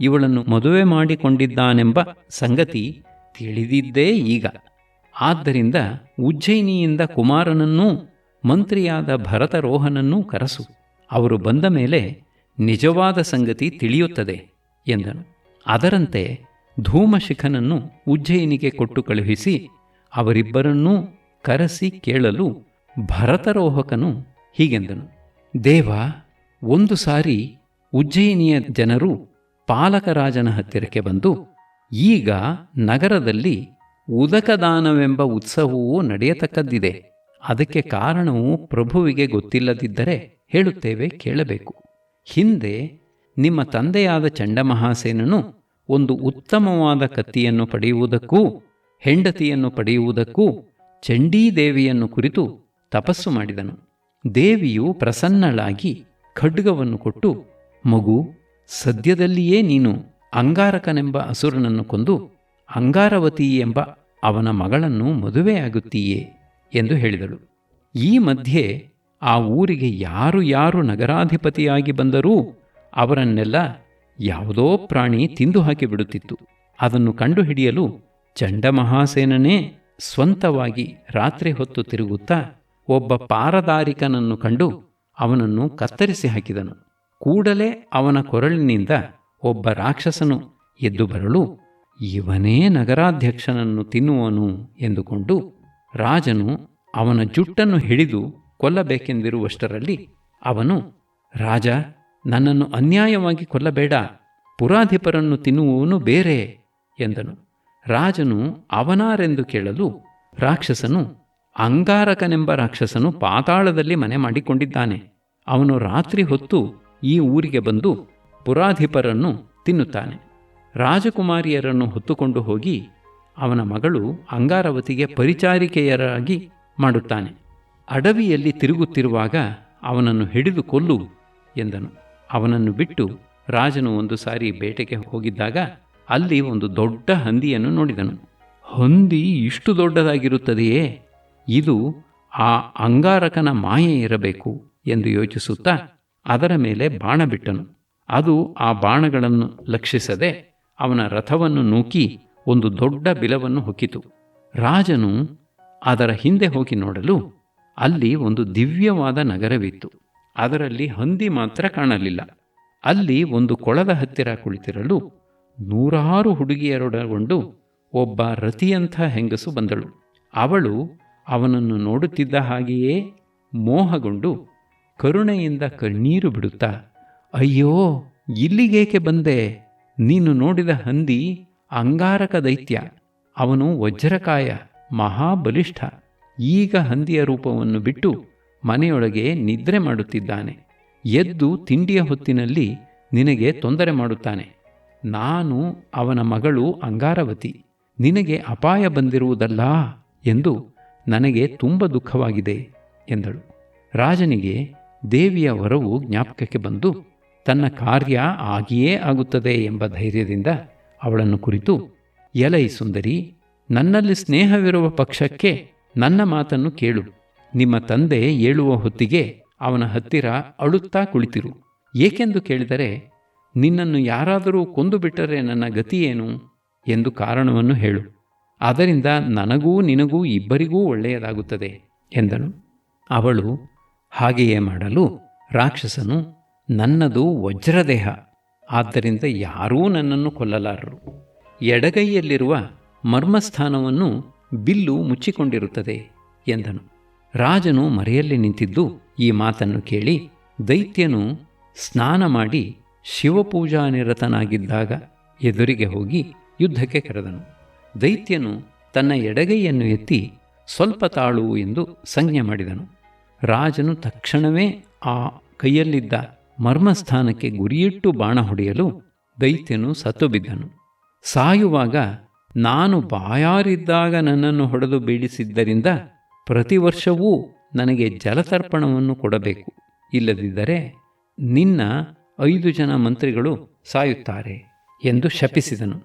Speaker 1: ಇವಳನ್ನು ಮದುವೆ ಮಾಡಿಕೊಂಡಿದ್ದಾನೆಂಬ ಸಂಗತಿ ತಿಳಿದಿದ್ದೇ ಈಗ. ಆದ್ದರಿಂದ ಉಜ್ಜಯಿನಿಯಿಂದ ಕುಮಾರನನ್ನೂ ಮಂತ್ರಿಯಾದ ಭರತರೋಹನನ್ನೂ ಕರೆಸು. ಅವರು ಬಂದ ಮೇಲೆ ನಿಜವಾದ ಸಂಗತಿ ತಿಳಿಯುತ್ತದೆ ಎಂದನು. ಅದರಂತೆ ಧೂಮಶಿಖನನ್ನು ಉಜ್ಜಯಿನಿಗೆ ಕೊಟ್ಟು ಕಳುಹಿಸಿ ಅವರಿಬ್ಬರನ್ನೂ ಕರೆಸಿ ಕೇಳಲು ಭರತರೋಹಕನು ಹೀಗೆಂದನು, ದೇವ, ಒಂದು ಸಾರಿ ಉಜ್ಜಯಿನಿಯ ಜನರು ಪಾಲಕರಾಜನ ಹತ್ತಿರಕ್ಕೆ ಬಂದು, ಈಗ ನಗರದಲ್ಲಿ ಉದಕದಾನವೆಂಬ ಉತ್ಸವವೂ ನಡೆಯತಕ್ಕದ್ದಿದೆ. ಅದಕ್ಕೆ ಕಾರಣವು ಪ್ರಭುವಿಗೆ ಗೊತ್ತಿಲ್ಲದಿದ್ದರೆ ಹೇಳುತ್ತೇವೆ, ಕೇಳಬೇಕು. ಹಿಂದೆ ನಿಮ್ಮ ತಂದೆಯಾದ ಚಂಡಮಹಾಸೇನನು ಒಂದು ಉತ್ತಮವಾದ ಕತ್ತಿಯನ್ನು ಪಡೆಯುವುದಕ್ಕೂ ಹೆಂಡತಿಯನ್ನು ಪಡೆಯುವುದಕ್ಕೂ ಚಂಡೀದೇವಿಯನ್ನು ಕುರಿತು ತಪಸ್ಸು ಮಾಡಿದನು. ದೇವಿಯು ಪ್ರಸನ್ನಳಾಗಿ ಖಡ್ಗವನ್ನು ಕೊಟ್ಟು, ಮಗು, ಸದ್ಯದಲ್ಲಿಯೇ ನೀನು ಅಂಗಾರಕನೆಂಬ ಅಸುರನನ್ನು ಕೊಂದು ಅಂಗಾರವತಿ ಎಂಬ ಅವನ ಮಗಳನ್ನು ಮದುವೆಯಾಗುತ್ತೀಯೇ ಎಂದು ಹೇಳಿದಳು. ಈ ಮಧ್ಯೆ ಆ ಊರಿಗೆ ಯಾರು ಯಾರು ನಗರಾಧಿಪತಿಯಾಗಿ ಬಂದರೂ ಅವರನ್ನೆಲ್ಲ ಯಾವುದೋ ಪ್ರಾಣಿ ತಿಂದು ಹಾಕಿಬಿಡುತ್ತಿತ್ತು. ಅದನ್ನು ಕಂಡುಹಿಡಿಯಲು ಚಂಡಮಹಾಸೇನನೇ ಸ್ವಂತವಾಗಿ ರಾತ್ರಿ ಹೊತ್ತು ತಿರುಗುತ್ತಾ ಒಬ್ಬ ಪಾರದಾರಿಕನನ್ನು ಕಂಡು ಅವನನ್ನು ಕತ್ತರಿಸಿ ಹಾಕಿದನು. ಕೂಡಲೇ ಅವನ ಕೊರಳಿನಿಂದ ಒಬ್ಬ ರಾಕ್ಷಸನು ಎದ್ದು ಬರಲು, ಇವನೇ ನಗರಾಧ್ಯಕ್ಷನನ್ನು ತಿನ್ನುವನು ಎಂದುಕೊಂಡು ರಾಜನು ಅವನ ಜುಟ್ಟನ್ನು ಹಿಡಿದು ಕೊಲ್ಲಬೇಕೆಂದಿರುವಷ್ಟರಲ್ಲಿ ಅವನು, ರಾಜ, ನನ್ನನ್ನು ಅನ್ಯಾಯವಾಗಿ ಕೊಲ್ಲಬೇಡ, ಪುರಾಧಿಪರನ್ನು ತಿನ್ನುವವನು ಬೇರೆ ಎಂದನು. ರಾಜನು ಅವನಾರೆಂದು ಕೇಳಲು ರಾಕ್ಷಸನು, ಅಂಗಾರಕನೆಂಬ ರಾಕ್ಷಸನು ಪಾತಾಳದಲ್ಲಿ ಮನೆ ಮಾಡಿಕೊಂಡಿದ್ದಾನೆ. ಅವನು ರಾತ್ರಿ ಹೊತ್ತು ಈ ಊರಿಗೆ ಬಂದು ಪುರಾಧಿಪರನ್ನು ತಿನ್ನುತ್ತಾನೆ. ರಾಜಕುಮಾರಿಯರನ್ನು ಹೊತ್ತುಕೊಂಡು ಹೋಗಿ ಅವನ ಮಗಳು ಅಂಗಾರವತಿಗೆ ಪರಿಚಾರಿಕೆಯರಾಗಿ ಮಾಡುತ್ತಾನೆ. ಅಡವಿಯಲ್ಲಿ ತಿರುಗುತ್ತಿರುವಾಗ ಅವನನ್ನು ಹಿಡಿದು ಕೊಲ್ಲು ಎಂದನು. ಅವನನ್ನು ಬಿಟ್ಟು ರಾಜನು ಒಂದು ಸಾರಿ ಬೇಟೆಗೆ ಹೋಗಿದ್ದಾಗ ಅಲ್ಲಿ ಒಂದು ದೊಡ್ಡ ಹಂದಿಯನ್ನು ನೋಡಿದನು. ಹಂದಿ ಇಷ್ಟು ದೊಡ್ಡದಾಗಿರುತ್ತದೆಯೇ? ಇದು ಆ ಅಂಗಾರಕನ ಮಾಯೆ ಇರಬೇಕು ಎಂದು ಯೋಚಿಸುತ್ತಾ ಅದರ ಮೇಲೆ ಬಾಣ ಬಿಟ್ಟನು. ಅದು ಆ ಬಾಣಗಳನ್ನು ಲಕ್ಷಿಸದೆ ಅವನ ರಥವನ್ನು ನೂಕಿ ಒಂದು ದೊಡ್ಡ ಬಿಲವನ್ನು ಹೊಕ್ಕಿತು. ರಾಜನು ಅದರ ಹಿಂದೆ ಹೋಗಿ ನೋಡಲು ಅಲ್ಲಿ ಒಂದು ದಿವ್ಯವಾದ ನಗರವಿತ್ತು. ಅದರಲ್ಲಿ ಹಂದಿ ಮಾತ್ರ ಕಾಣಲಿಲ್ಲ. ಅಲ್ಲಿ ಒಂದು ಕೊಳದ ಹತ್ತಿರ ಕುಳಿತಿರಲು 100 ಹುಡುಗಿಯರೊಡಗೊಂಡು ಒಬ್ಬ ರತಿಯಂಥ ಹೆಂಗಸು ಬಂದಳು. ಅವಳು ಅವನನ್ನು ನೋಡುತ್ತಿದ್ದ ಹಾಗೆಯೇ ಮೋಹಗೊಂಡು ಕರುಣೆಯಿಂದ ಕಣ್ಣೀರು ಬಿಡುತ್ತಾ, ಅಯ್ಯೋ, ಇಲ್ಲಿಗೇಕೆ ಬಂದೆ? ನೀನು ನೋಡಿದ ಹಂದಿ ಅಂಗಾರಕ ದೈತ್ಯ. ಅವನು ವಜ್ರಕಾಯ, ಮಹಾಬಲಿಷ್ಠ. ಈಗ ಹಂದಿಯ ರೂಪವನ್ನು ಬಿಟ್ಟು ಮನೆಯೊಳಗೆ ನಿದ್ರೆ ಮಾಡುತ್ತಿದ್ದಾನೆ. ಎದ್ದು ತಿಂಡಿಯ ಹೊತ್ತಿನಲ್ಲಿ ನಿನಗೆ ತೊಂದರೆ ಮಾಡುತ್ತಾನೆ. ನಾನು ಅವನ ಮಗಳು ಅಂಗಾರವತಿ. ನಿನಗೆ ಅಪಾಯ ಬಂದಿರುವುದಲ್ಲ ಎಂದು ನನಗೆ ತುಂಬ ದುಃಖವಾಗಿದೆ ಎಂದಳು. ರಾಜನಿಗೆ ದೇವಿಯ ವರವು ಜ್ಞಾಪಕಕ್ಕೆ ಬಂದು ತನ್ನ ಕಾರ್ಯ ಆಗಿಯೇ ಆಗುತ್ತದೆ ಎಂಬ ಧೈರ್ಯದಿಂದ ಅವಳನ್ನು ಕುರಿತು, ಎಲೈ ಸುಂದರಿ, ನನ್ನಲ್ಲಿ ಸ್ನೇಹವಿರುವ ಪಕ್ಷಕ್ಕೆ ನನ್ನ ಮಾತನ್ನು ಕೇಳು. ನಿಮ್ಮ ತಂದೆ ಏಳುವ ಹೊತ್ತಿಗೆ ಅವನ ಹತ್ತಿರ ಅಳುತ್ತಾ ಕುಳಿತಿರು. ಏಕೆಂದು ಕೇಳಿದರೆ, ನಿನ್ನನ್ನು ಯಾರಾದರೂ ಕೊಂದು ಬಿಟ್ಟರೆ ನನ್ನ ಗತಿಯೇನು ಎಂದು ಕಾರಣವನ್ನು ಹೇಳು. ಅದರಿಂದ ನನಗೂ ನಿನಗೂ ಇಬ್ಬರಿಗೂ ಒಳ್ಳೆಯದಾಗುತ್ತದೆ ಎಂದನು. ಅವಳು ಹಾಗೆಯೇ ಮಾಡಲು ರಾಕ್ಷಸನು, ನನ್ನದು ವಜ್ರದೇಹ, ಆದ್ದರಿಂದ ಯಾರೂ ನನ್ನನ್ನು ಕೊಲ್ಲಲಾರರು. ಎಡಗೈಯಲ್ಲಿರುವ ಮರ್ಮಸ್ಥಾನವನ್ನು ಬಿಲ್ಲು ಮುಚ್ಚಿಕೊಂಡಿರುತ್ತದೆ ಎಂದನು. ರಾಜನು ಮರೆಯಲ್ಲಿ ನಿಂತಿದ್ದು ಈ ಮಾತನ್ನು ಕೇಳಿ ದೈತ್ಯನು ಸ್ನಾನ ಮಾಡಿ ಶಿವಪೂಜಾ ನಿರತನಾಗಿದ್ದಾಗ ಎದುರಿಗೆ ಹೋಗಿ ಯುದ್ಧಕ್ಕೆ ಕರೆದನು. ದೈತ್ಯನು ತನ್ನ ಎಡಗೈಯನ್ನು ಎತ್ತಿ ಸ್ವಲ್ಪ ತಾಳು ಎಂದು ಸಂಜ್ಞೆ ಮಾಡಿದನು. ರಾಜನು ತಕ್ಷಣವೇ ಆ ಕೈಯಲ್ಲಿದ್ದ ಮರ್ಮಸ್ಥಾನಕ್ಕೆ ಗುರಿಯಿಟ್ಟು ಬಾಣ ಹೊಡೆಯಲು ದೈತ್ಯನು ಸತ್ತು ಬಿದ್ದನು. ಸಾಯುವಾಗ, ನಾನು ಬಾಯಾರಿದ್ದಾಗ ನನ್ನನ್ನು ಹೊಡೆದು ಬೀಳಿಸಿದ್ದರಿಂದ ಪ್ರತಿ ವರ್ಷವೂ ನನಗೆ ಜಲತರ್ಪಣವನ್ನು ಕೊಡಬೇಕು, ಇಲ್ಲದಿದ್ದರೆ ನಿನ್ನ 5 ಜನ ಮಂತ್ರಿಗಳು ಸಾಯುತ್ತಾರೆ ಎಂದು ಶಪಿಸಿದನು.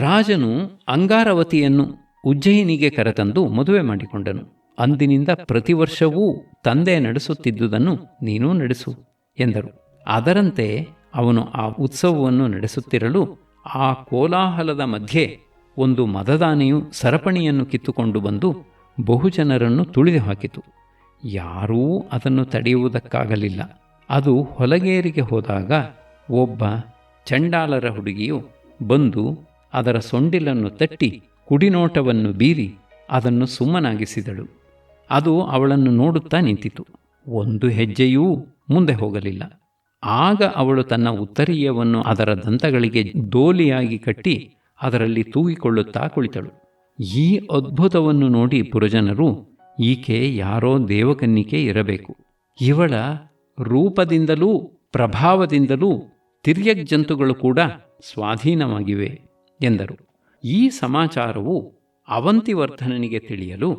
Speaker 1: ರಾಜನು ಅಂಗಾರವತಿಯನ್ನು ಉಜ್ಜಯಿನಿಗೆ ಕರೆತಂದು ಮದುವೆ ಮಾಡಿಕೊಂಡನು. ಅಂದಿನಿಂದ ಪ್ರತಿ ವರ್ಷವೂ ತಂದೆ ನಡೆಸುತ್ತಿದ್ದುದನ್ನು ನೀನೂ ನಡೆಸು ಎಂದರು. ಅದರಂತೆ ಅವನು ಆ ಉತ್ಸವವನ್ನು ನಡೆಸುತ್ತಿರಲು ಆ ಕೋಲಾಹಲದ ಮಧ್ಯೆ ಒಂದು ಮದದಾನೆಯು ಸರಪಣಿಯನ್ನು ಕಿತ್ತುಕೊಂಡು ಬಂದು ಬಹುಜನರನ್ನು ತುಳಿದು ಹಾಕಿತು. ಯಾರೂ ಅದನ್ನು ತಡೆಯುವುದಕ್ಕಾಗಲಿಲ್ಲ. ಅದು ಹೊಲಗೇರಿಗೆ ಹೋದಾಗ ಒಬ್ಬ ಚಂಡಾಲರ ಹುಡುಗಿಯು ಬಂದು ಅದರ ಸೊಂಡಿಲನ್ನು ತಟ್ಟಿ ಕುಡಿನೋಟವನ್ನು ಬೀರಿ ಅದನ್ನು ಸುಮ್ಮನಾಗಿಸಿದಳು. ಅದು ಅವಳನ್ನು ನೋಡುತ್ತಾ ನಿಂತಿತು. ಒಂದು ಹೆಜ್ಜೆಯೂ ಮುಂದೆ ಹೋಗಲಿಲ್ಲ. ಆಗ ಅವಳು ತನ್ನ ಉತ್ತರೀಯವನ್ನು ಅದರ ದಂತಗಳಿಗೆ ದೋಲಿಯಾಗಿ ಕಟ್ಟಿ ಅದರಲ್ಲಿ ತೂಗಿಕೊಳ್ಳುತ್ತಾ ಕುಳಿತಳು. ಈ ಅದ್ಭುತವನ್ನು ನೋಡಿ ಪುರಜನರು, ಈಕೆ ಯಾರೋ ದೇವಕನ್ನಿಕೆ ಇರಬೇಕು. ಇವಳ ರೂಪದಿಂದಲೂ ಪ್ರಭಾವದಿಂದಲೂ ತಿರ್ಯಕ್ ಜಂತುಗಳು ಕೂಡ ಸ್ವಾಧೀನವಾಗಿವೆ ಎಂದರು. ಈ ಸಮಾಚಾರವು ಅವಂತಿವರ್ಧನನಿಗೆ ತಿಳಿಯಲು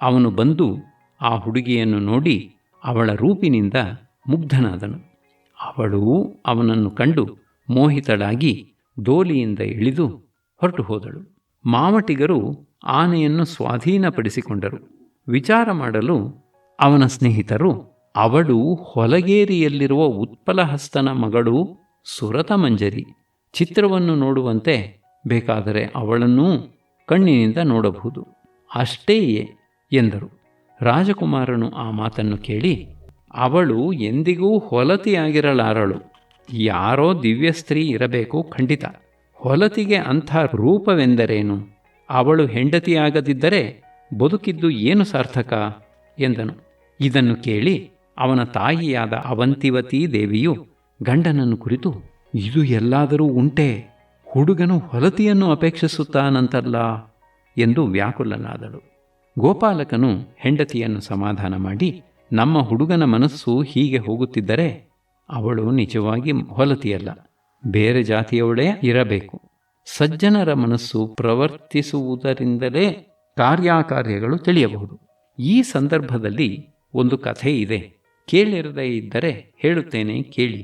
Speaker 1: ಅವನು ಬಂದು ಆ ಹುಡುಗಿಯನ್ನು ನೋಡಿ ಅವಳ ರೂಪಿನಿಂದ ಮುಗ್ಧನಾದನು. ಅವಳು ಅವನನ್ನು ಕಂಡು ಮೋಹಿತಳಾಗಿ ದೋಲಿಯಿಂದ ಇಳಿದು ಹೊರಟು ಹೋದಳು. ಮಾವಟಿಗರು ಆನೆಯನ್ನು ಸ್ವಾಧೀನಪಡಿಸಿಕೊಂಡರು. ವಿಚಾರ ಮಾಡಲು ಅವನ ಸ್ನೇಹಿತರು, ಅವಳು ಹೊಲಗೇರಿಯಲ್ಲಿರುವ ಉತ್ಪಲಹಸ್ತನ ಮಗಳು ಸುರತಮಂಜರಿ. ಚಿತ್ರವನ್ನು ನೋಡುವಂತೆ ಬೇಕಾದರೆ ಅವಳನ್ನೂ ಕಣ್ಣಿನಿಂದ ನೋಡಬಹುದು, ಅಷ್ಟೇಯೇ ಎಂದರು. ರಾಜಕುಮಾರನು ಆ ಮಾತನ್ನು ಕೇಳಿ, ಅವಳು ಎಂದಿಗೂ ಹೊಲತಿಯಾಗಿರಲಾರಳು. ಯಾರೋ ದಿವ್ಯ ಸ್ತ್ರೀ ಇರಬೇಕು ಖಂಡಿತ. ಹೊಲತಿಗೆ ಅಂಥ ರೂಪವೆಂದರೇನು? ಅವಳು ಹೆಂಡತಿಯಾಗದಿದ್ದರೆ ಬದುಕಿದ್ದು ಏನು ಸಾರ್ಥಕ ಎಂದನು. ಇದನ್ನು ಕೇಳಿ ಅವನ ತಾಯಿಯಾದ ಅವಂತಿವತೀ ದೇವಿಯು ಗಂಡನನ್ನು ಕುರಿತು, ಇದು ಎಲ್ಲಾದರೂ ಉಂಟೆ? ಹುಡುಗನು ಹೊಲತಿಯನ್ನು ಅಪೇಕ್ಷಿಸುತ್ತಾನಂತಲ್ಲ ಎಂದು ವ್ಯಾಕುಲನಾದಳು. ಗೋಪಾಲಕನು ಹೆಂಡತಿಯನ್ನು ಸಮಾಧಾನ ಮಾಡಿ, ನಮ್ಮ ಹುಡುಗನ ಮನಸ್ಸು ಹೀಗೆ ಹೋಗುತ್ತಿದ್ದರೆ ಅವಳು ನಿಜವಾಗಿ ಹೊಲತಿಯಲ್ಲ, ಬೇರೆ ಜಾತಿಯವಳೇ ಇರಬೇಕು. ಸಜ್ಜನರ ಮನಸ್ಸು ಪ್ರವರ್ತಿಸುವುದರಿಂದಲೇ ಕಾರ್ಯಕಾರ್ಯಗಳು ತಿಳಿಯಬಹುದು. ಈ ಸಂದರ್ಭದಲ್ಲಿ ಒಂದು ಕಥೆ ಇದೆ, ಕೇಳಿರದೇ ಇದ್ದರೆ ಹೇಳುತ್ತೇನೆ ಕೇಳಿ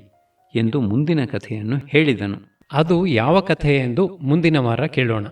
Speaker 1: ಎಂದು ಮುಂದಿನ ಕಥೆಯನ್ನು ಹೇಳಿದನು. ಅದು ಯಾವ ಕಥೆ ಎಂದು ಮುಂದಿನ ವಾರ ಕೇಳೋಣ.